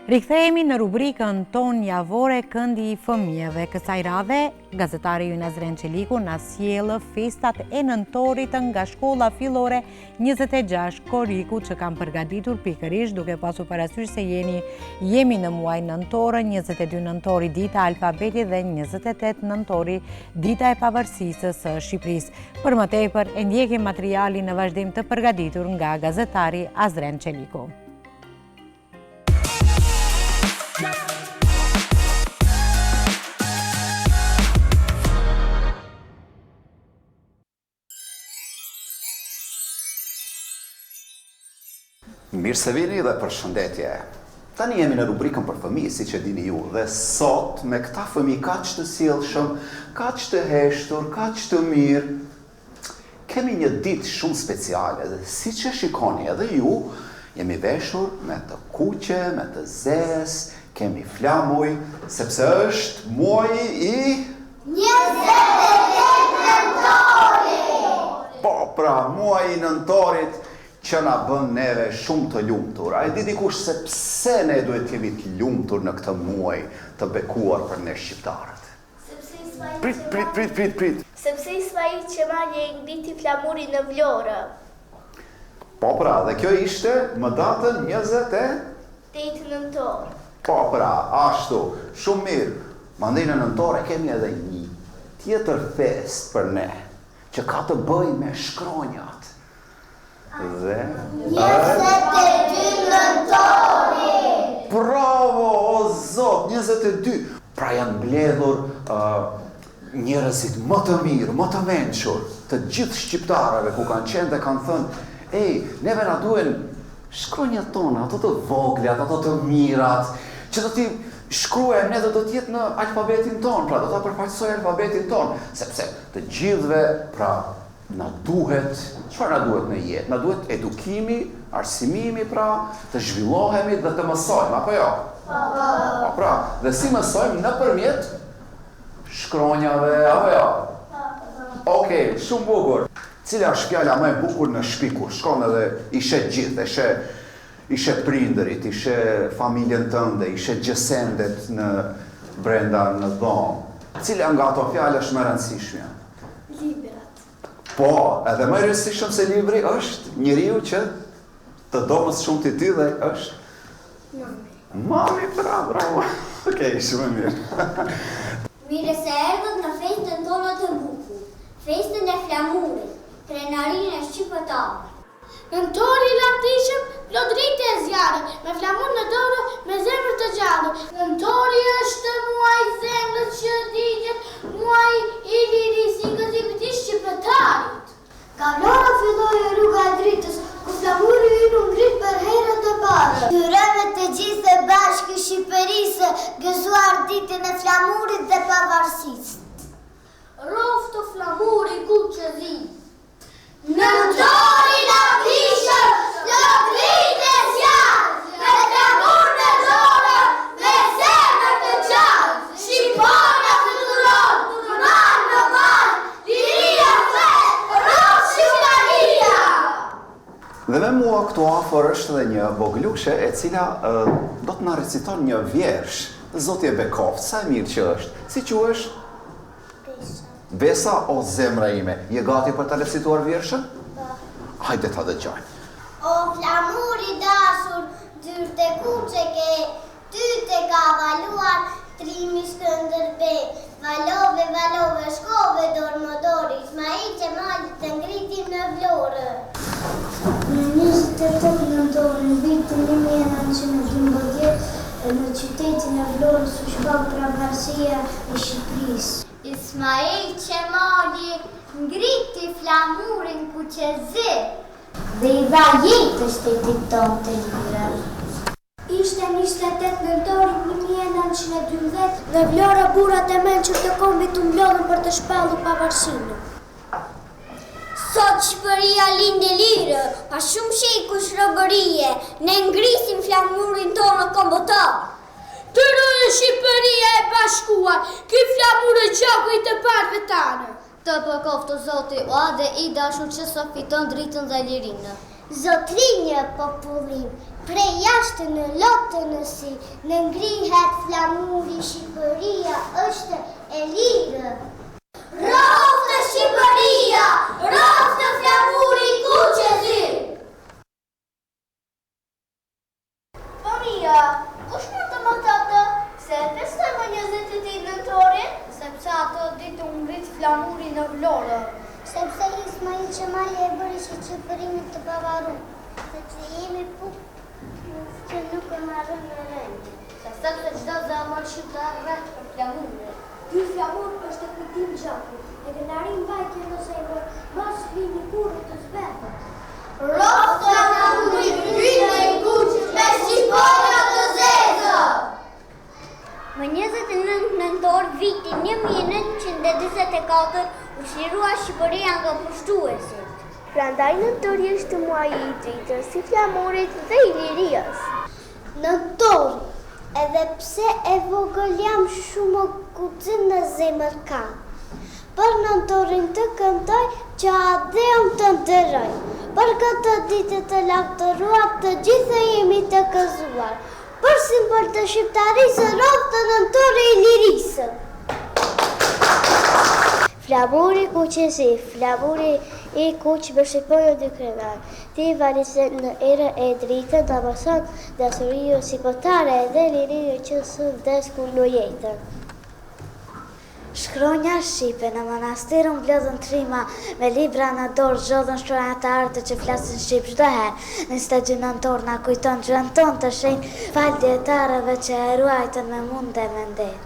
Rikthehemi në rubrikën tonë javore Këndi i fëmijëve. Kësaj radhe, gazetari Azren Çeliku na sjell festat e nëntorit nga shkolla fillore 26 Koriku që kam përgatitur pikërisht duke pasur parasysh se jemi në muaj nëntor, 22 nëntori dita e alfabetit dhe 28 nëntori dita e pavarësisë së Shqipërisë. Për më tepër e ndjekim materialin në vazhdim të përgatitur nga gazetari Azren Çeliku. Mirë se vini dhe përshëndetje. Tani jemi në rubrikën për fëmijë, siç e dini ju, dhe sot me këta fëmijë kaq të sjellshëm, kaq të heshtur, kaq të mirë, kemi një ditë shumë speciale dhe siç e shikoni edhe ju, jemi veshur me të kuqe, me të zezë, kemi flamuj, sepse është muaji i 28 nëntorit. Po, pra, muaji i nëntorit që na bën neve shumë të lumtur. A e di dikush se pse ne duhet të jemi të lumtur në këtë muaj të bekuar për ne shqiptarët? Prit. Sepse Ismail Qemali e ngriti flamurin në Vlorë. Po pra, dhe kjo ishte më datën 8 nëntor. Po pra, ashtu, shumë mirë. Mandej në nëntore kemi edhe një tjetër fest për ne, që ka të bëj me shkronjat. Dhe 22 nëntorit. Bravo, o zot, 22. Pra janë mbledhur njerëzit më të mirë, më të mençur, të gjithë shqiptarëve ku kanë qenë dhe kanë thënë, neve na duhen shkronjat tona, ato të voglat, ato të mirat, që do t'i shkruajmë ne dhe do t'jetë në alfabetin ton, pra do t'a përfaqësoj alfabetin ton, sepse të gjithëve, pra, na duhet, çfarë na duhet në jetë? Na duhet edukimi, arsimimi, pra, të zhvillohemi dhe të mësojmë, apo jo? Po. Pra, dhe si mësojmë nëpërmjet shkronjave, apo jo? Okej, shumë bukur. Cila është fjala më e bukur në shtëpi kur shkon edhe i shet gjithë, ishe prindërit, ishe familjen tënde, ishe gjësendet në brenda në dhomë. Cila nga ato fjalë është më e rëndësishmja? Po, edhe më e rëndësishëm se libri është njeriu që të domës shumë të ty dhe është Mami, bravo. Okej, shumë mirë. Mire se erdhët në festën tonë të bukur, festën e flamurit, krenarinë e shqiptarëve. Nëntori i lartishëm, lodrit e zjarrit, me flamur në dorë, me zemër të gjallë. Nëntori është muaj zemrës që digjet, muaj i lirisë, i gëzimit i shqiptarit. Ka Vlora filloi rruga e dritës, ku flamuri hynë ngrit për herët e parë. Tyreve të gjithë e bashkë Shqipërisë, gëzuar ditën e flamurit dhe pavarësisë. Roftë flamuri ku që zi. Nëntori lartishëm, lodrit e zjarrit, me flamur në dorë, me zemër të gjallë. Shqipona fluturon, turon në val, liria flet, rrok shqiptaria. Dhe me mua këtu afër është edhe një voglushe e cila do të na reciton një vjersh. Zoti e bekoft, sa e mirë që është. Si quhesh? Besa o zemra ime, je gati për ta recituar vjershën? Hajde ta dëgjojmë. O flamuri dashur, dyrë të kuqe ke, ty të ka valuar, trimi Skënderbe, valove, shkove, dormodori, Ismail Qemali të ngriti në Vlorë. Në 28 nëntor, në vitin 1912, në qytetin e Vlorës u shbau pavarësia e Shqipërisë. Ismail Qemali ngriti flamurin ku që zi dhe i dha jetë shtetit tonë të lirë. Ishte 28 nëntorit 1912 dhe Vlora burrat e mençur të kombit u mblodhën për të shpallur pavarësinë. Sot Shqipëria lindë lirë, pa shumë sheku shrobërie, ne ngrisim flamurin tonë kombëtar. Të rrë Shqipëria e bashkuar, ky flamur e gjaku i të parve tanë. Të përkoftë Zoti o dhe i dashur që sot fiton dritën dhe lirinë. Zotrinjë popullim, Prej jashtë në lotë në si, në ngrihet flamuri, Shqipëria është e lirë. Roftë Shqipëria, roftë flamuri kuqezi! Fëmija, kush mund të më thotë se festojmë 28 nëntorin, sepse ato ditë u ngrit flamuri në Vlorë? Sepse Ismail Qemali e bëri Shqipërinë të pavarur, sepse jemi që nuk e marrën në rëndë. Sepse çdo zemër shqiptar rreth për flamurin. Ky flamur është e kujtim gjaku, e kënarin mbajtje në zemër, mos vini kurrë të zbehet. Roftë flamuri ynë e kuq me Shqipëria të zezë! Më 29 nëntor vitin 1944 ushtrirua Shqipëria nga pushtuesit. Prandaj nëntori është muaji i dritës, si flamurit dhe i lirisë. Nëntori, edhe pse e vogël jam shumë guxim në zemër kam. Për nëntorin të këndoj që adeum të ndëroj. Për këtë ditë të lavdëruar të gjithë jemi të gëzuar. Për simbol të shqiptarisë roftë nëntori i lirisë. Flamuri kuqezi, flamuri i kuq për Shqipërinë dy krenar. Ti valisë në erë e dritën të mëson dashurio shqiptare dhe lirinë që së vdesku në jetën. Shkronja Shqipe në manastirën blodhën trima me libra në dorë zhodhën shkronjatarët që flasin Shqip çdo herë. Në 22 nëntor na kujton gjën ton të shenjë fal dietarëve që e ruajtën me mund dhe me nder.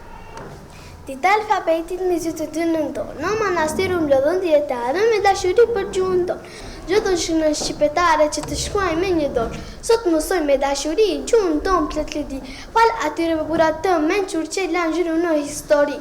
Dita alfabetit me 22 nëntor, në manastirën mblodhën dietarë me dashuri për gjuhën tonë. Gjodhën shkronjën shqiptare që të shkruajnë me një dorë. Sot mësoj me dashuri gjuhën tonë plot ledi. Fal atyre burat të mençur që lanë gjyrën në histori.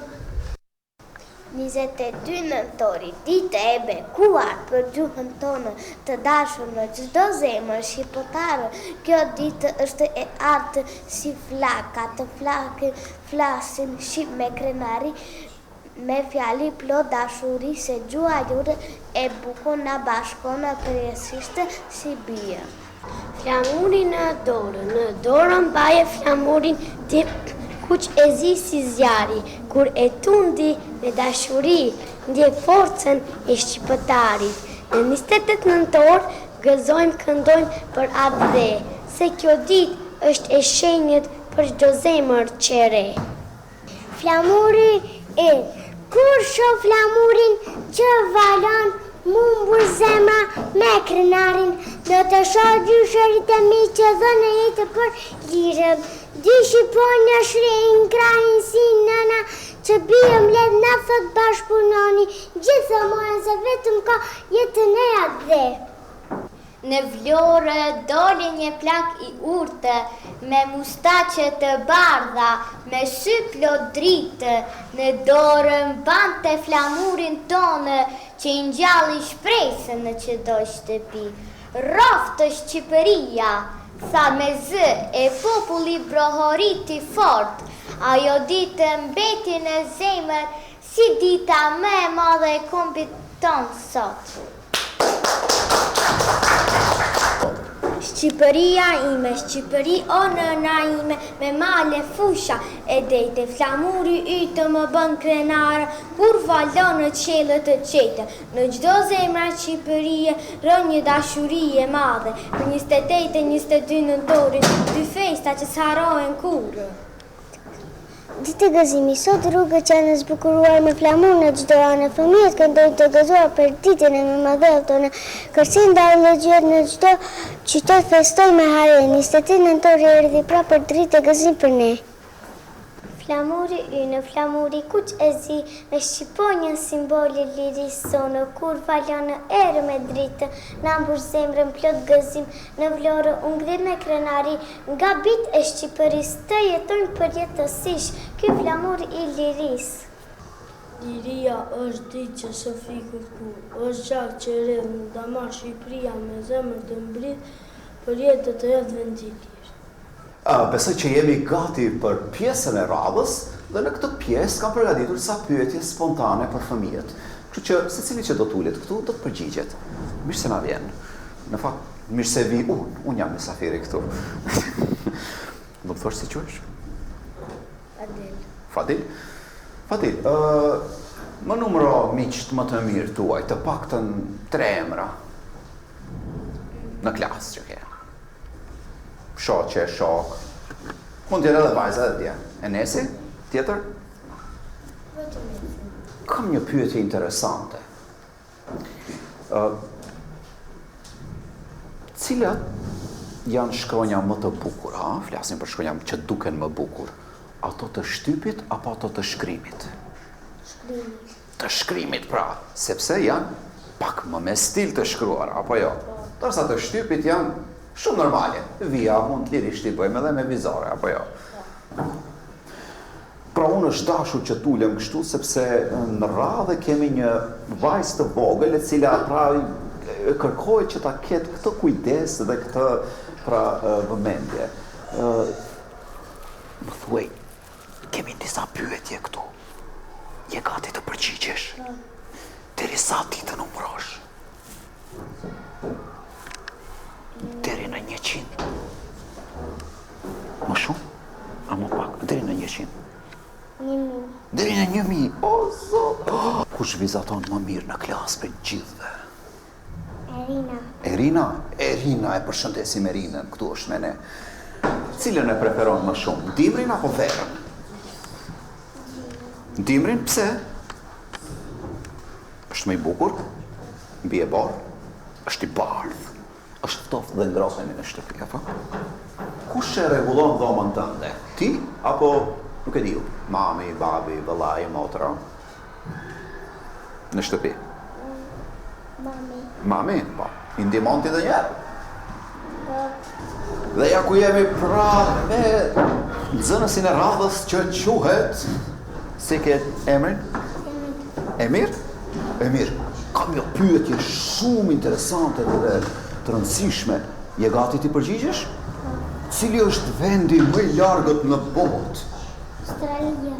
22 nëntori, ditë e bekuar për gjuhën tonë të dashur në çdo zemër shqiptare. Kjo ditë është e artë si flaka, të flakën flasin shqip me krenari, me fjali plot dashuri se gjuha jote e bukur na bashkon kryesisht si bie. Flamuri në dorën baje flamurin ti kuq e zi si zjari, kur e tundi me dashuri, ndjek forcën e shqiptarit. Në 28 nëntor, gëzojmë këndojmë për atë dhe, se kjo ditë është e shenjët për çdo zemër që re. Flamuri e, kur shoh flamurin që valon, mumbur zemra me krenarin, do të shoh gjysherit e mi që dhënë jetë për lirën. Dy shqiponja shrinë krahin si nëna, që bijëm let na thot bashkëpunoni, gjithë mojën se vetëm ka jetën e atë dhe. Në Vlorë doli një plak i urtë, me mustaqe të bardha, me sy plot dritë, në dorë mbante flamurin tonë, që i ngjalli shpresën në çdo shtëpi. Roftë Shqipëria, sa me zë e populli brohoriti fort, ajo ditë mbeti në zemër si dita më e madhe e kombit tonë sot. Shqipëria ime, Shqipëri o nëna ime, me male fusha e dejte, flamuri ytë më bën krenarë, kur valon në qelët të qete. Në gjdo zemra Shqipërie, rën një dashuri e madhe, për 28 e 22 nëntorin, dy festa që s'harohen kurrë. Ditë gëzimi, sot rrugët që janë zbukuruar me flamur në çdo anë, fëmijët këndojnë të gëzuar për ditën e mëmadhëve tonë. Kërcin dalë lëgjet në çdo qytet festoj me hare. 28 nëntori erdhi pra për dritë e gëzim për ne. Flamuri ynë, flamuri kuq e zi, me shqiponjën simboli lirisë sonë, kur valon në erë me dritë, na mbush zemrën plot gëzim, në Vlorë u ngrit me krenari, nga bit e Shqipërisë të jetojnë përjetësish, ky flamur i lirisë. Liria është ditë që së fikët kur, është gjak që rrëdh në damar Shqipëria me zemër të mbrit për jetë të jetë vendilisht. Besoj që jemi gati për pjesën e radhës dhe në këtë pjesë kam përgatitur sa pyetje spontane për fëmijët. Kështu që secili që do tulet këtu do të përgjigjet. Mirë se na vjen. Në fakt Mirë se vi unë jam mysafiri këtu. Më të thosh si quhesh? Fadil? Fadil, më numëro miqt më të mirë tuaj, të paktën 3 emra. Në klasë që ke. Shoqe, shok. Mund t'jene edhe vajza dhe dje. Enesi? Tjetër? Kam një pyetje interesante. Cilat janë shkronja më të bukura, flasim për shkronja që duken më bukur, ato të shtypit apo ato të shkrimit? Shkrimit. Të shkrimit, pra, sepse janë pak më me stil të shkruar, apo jo? Tërsa të shtypit janë shumë normale. Via mund të lirisht i bëjmë edhe me vizore, apo jo? Pra unë është dashur që t'ulem kështu, sepse në radhë kemi një vajzë të vogël e cila pra kërkoj që ta ketë këtë kujdes dhe këtë pra vëmendje. Më thuaj, kemi disa pyetje këtu. Je gati të përgjigjesh? Deri sa ti të numërosh? Deri në 100. Më shumë? A më pak? Deri në 100. 1000. Deri në 1000. O, zot! Kush vizaton më mirë në klasë për gjithëve? Erina. Erina e përshëndesim Erinën, këtu është me ne. Cilën e preferon më shumë, dimrin apo verën? Dimrin, pse? Është më i bukur, mbi e bardh, është i bardh, është ftoft dhe ngrohemi në shtëpi, apo? Kush e rregullon dhomën tënde? Ti apo nuk e diu? Mami, babi, vëllai, motra? Në shtëpi? Mami, po. I ndihmon ti edhe një herë? Dhe ja ku jemi pra me nxënësin e radhës që quhet, si ke emrin? Emir? Emir, kam një pyetje shumë interesante dhe të rëndësishme. Je gati ti përgjigjesh? Cili është vendi më i largët në botë? Australia.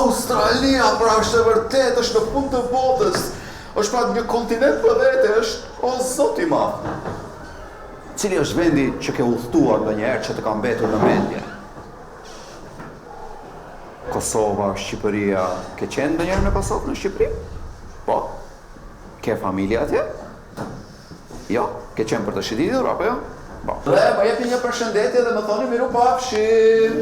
Australia, pra është e vërtet, është në fund të botës. Është pra një kontinent për vete, është o zoti ma. Cili është vendi që ke udhëtuar ndonjëherë që të ka mbetur në mendje? Kosova, Shqipëria, ke qenë ndonjëherë në Kosovë në Shqipëri? Po. Ke familje atje? Jo, ke qenë për të shiditur, apo jo? Po. Dhe, më jepi një përshëndetje dhe më thoni miru pafshim.